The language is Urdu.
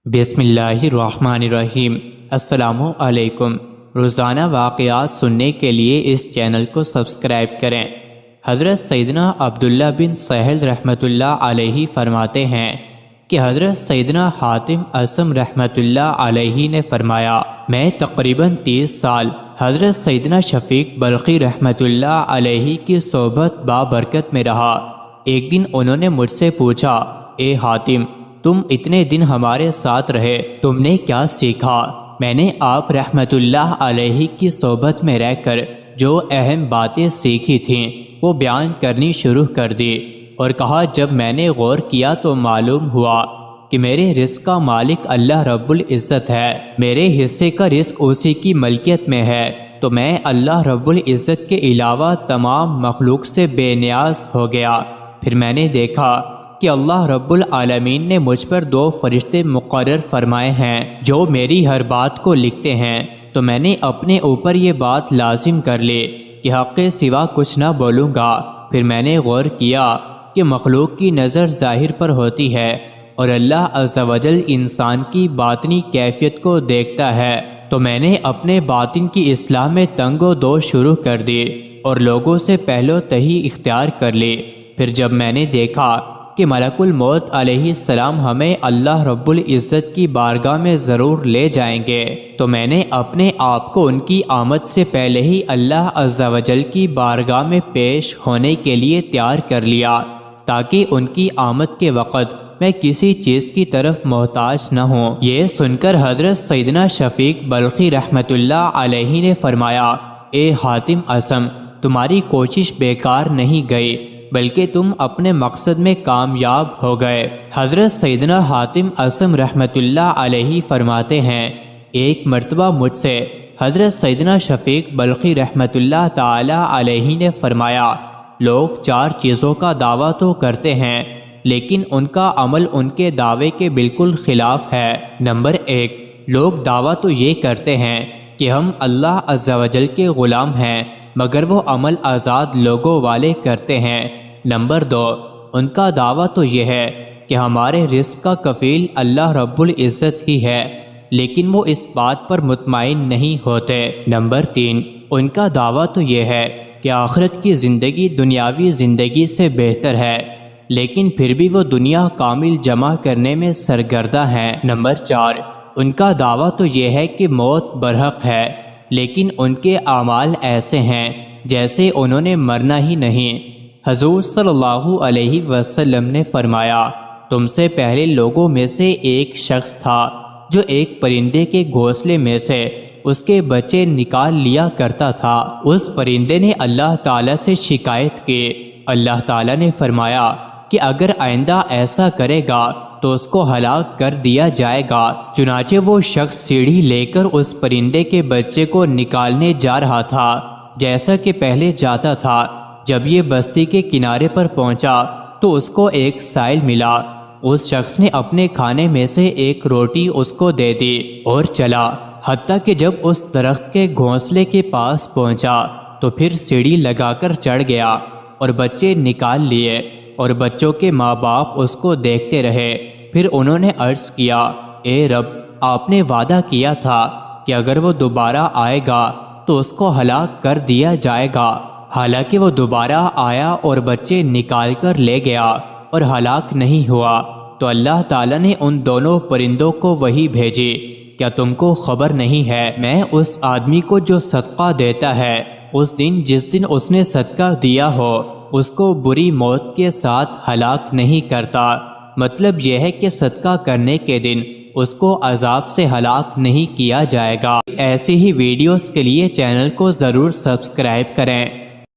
بسم اللہ الرحمن الرحیم۔ السلام علیکم۔ روزانہ واقعات سننے کے لیے اس چینل کو سبسکرائب کریں۔ حضرت سیدنا عبداللہ بن سہل رحمۃ اللہ علیہ فرماتے ہیں کہ حضرت سیدنا حاتم اصم رحمۃ اللہ علیہ نے فرمایا، میں تقریباً 30 سال حضرت سیدنا شفیق بلخی رحمۃ اللہ علیہ کی صحبت بابرکت میں رہا۔ ایک دن انہوں نے مجھ سے پوچھا، اے حاتم، تم اتنے دن ہمارے ساتھ رہے، تم نے کیا سیکھا؟ میں نے آپ رحمت اللہ علیہ کی صحبت میں رہ کر جو اہم باتیں سیکھی تھیں وہ بیان کرنی شروع کر دی اور کہا، جب میں نے غور کیا تو معلوم ہوا کہ میرے رزق کا مالک اللہ رب العزت ہے، میرے حصے کا رزق اسی کی ملکیت میں ہے، تو میں اللہ رب العزت کے علاوہ تمام مخلوق سے بے نیاز ہو گیا۔ پھر میں نے دیکھا کہ اللہ رب العالمین نے مجھ پر 2 فرشتے مقرر فرمائے ہیں جو میری ہر بات کو لکھتے ہیں، تو میں نے اپنے اوپر یہ بات لازم کر لی کہ حق کے سوا کچھ نہ بولوں گا۔ پھر میں نے غور کیا کہ مخلوق کی نظر ظاہر پر ہوتی ہے اور اللہ عز و جل انسان کی باطنی کیفیت کو دیکھتا ہے، تو میں نے اپنے باطن کی اصلاح میں تنگ و دو شروع کر دی اور لوگوں سے پہلو تہی اختیار کر لی۔ پھر جب میں نے دیکھا کہ ملک الموت علیہ السلام ہمیں اللہ رب العزت کی بارگاہ میں ضرور لے جائیں گے، تو میں نے اپنے آپ کو ان کی آمد سے پہلے ہی اللہ عز و جل کی بارگاہ میں پیش ہونے کے لیے تیار کر لیا، تاکہ ان کی آمد کے وقت میں کسی چیز کی طرف محتاج نہ ہوں۔ یہ سن کر حضرت سیدنا شفیق بلخی رحمۃ اللہ علیہ نے فرمایا، اے حاتم اصم، تمہاری کوشش بیکار نہیں گئی بلکہ تم اپنے مقصد میں کامیاب ہو گئے۔ حضرت سیدنا حاتم اصم رحمۃ اللہ علیہ فرماتے ہیں، ایک مرتبہ مجھ سے حضرت سیدنا شفیق بلخی رحمۃ اللہ تعالی علیہ نے فرمایا، لوگ 4 چیزوں کا دعویٰ تو کرتے ہیں لیکن ان کا عمل ان کے دعوے کے بالکل خلاف ہے۔ نمبر 1، لوگ دعویٰ تو یہ کرتے ہیں کہ ہم اللہ عز و جل کے غلام ہیں، مگر وہ عمل آزاد لوگوں والے کرتے ہیں۔ نمبر 2، ان کا دعویٰ تو یہ ہے کہ ہمارے رزق کا کفیل اللہ رب العزت ہی ہے، لیکن وہ اس بات پر مطمئن نہیں ہوتے۔ نمبر 3، ان کا دعویٰ تو یہ ہے کہ آخرت کی زندگی دنیاوی زندگی سے بہتر ہے، لیکن پھر بھی وہ دنیا کامل جمع کرنے میں سرگردہ ہیں۔ نمبر 4، ان کا دعویٰ تو یہ ہے کہ موت برحق ہے، لیکن ان کے اعمال ایسے ہیں جیسے انہوں نے مرنا ہی نہیں۔ حضور صلی اللہ علیہ وسلم نے فرمایا، تم سے پہلے لوگوں میں سے ایک شخص تھا جو ایک پرندے کے گھونسلے میں سے اس کے بچے نکال لیا کرتا تھا۔ اس پرندے نے اللہ تعالیٰ سے شکایت کی۔ اللہ تعالیٰ نے فرمایا کہ اگر آئندہ ایسا کرے گا تو اس کو ہلاک کر دیا جائے گا۔ چنانچہ وہ شخص سیڑھی لے کر اس پرندے کے بچے کو نکالنے جا رہا تھا جیسا کہ پہلے جاتا تھا۔ جب یہ بستی کے کنارے پر پہنچا تو اس کو ایک سائل ملا۔ اس شخص نے اپنے کھانے میں سے ایک روٹی اس کو دے دی اور چلا، حتیٰ کہ جب اس درخت کے گھونسلے کے پاس پہنچا تو پھر سیڑھی لگا کر چڑھ گیا اور بچے نکال لیے، اور بچوں کے ماں باپ اس کو دیکھتے رہے۔ پھر انہوں نے عرض کیا، اے رب، آپ نے وعدہ کیا تھا کہ اگر وہ دوبارہ آئے گا تو اس کو ہلاک کر دیا جائے گا، حالانکہ وہ دوبارہ آیا اور بچے نکال کر لے گیا اور ہلاک نہیں ہوا۔ تو اللہ تعالیٰ نے ان دونوں پرندوں کو وحی بھیجی، کیا تم کو خبر نہیں ہے میں اس آدمی کو جو صدقہ دیتا ہے، اس دن جس دن اس نے صدقہ دیا ہو اس کو بری موت کے ساتھ ہلاک نہیں کرتا۔ مطلب یہ ہے کہ صدقہ کرنے کے دن اس کو عذاب سے ہلاک نہیں کیا جائے گا۔ ایسی ہی ویڈیوز کے لیے چینل کو ضرور سبسکرائب کریں۔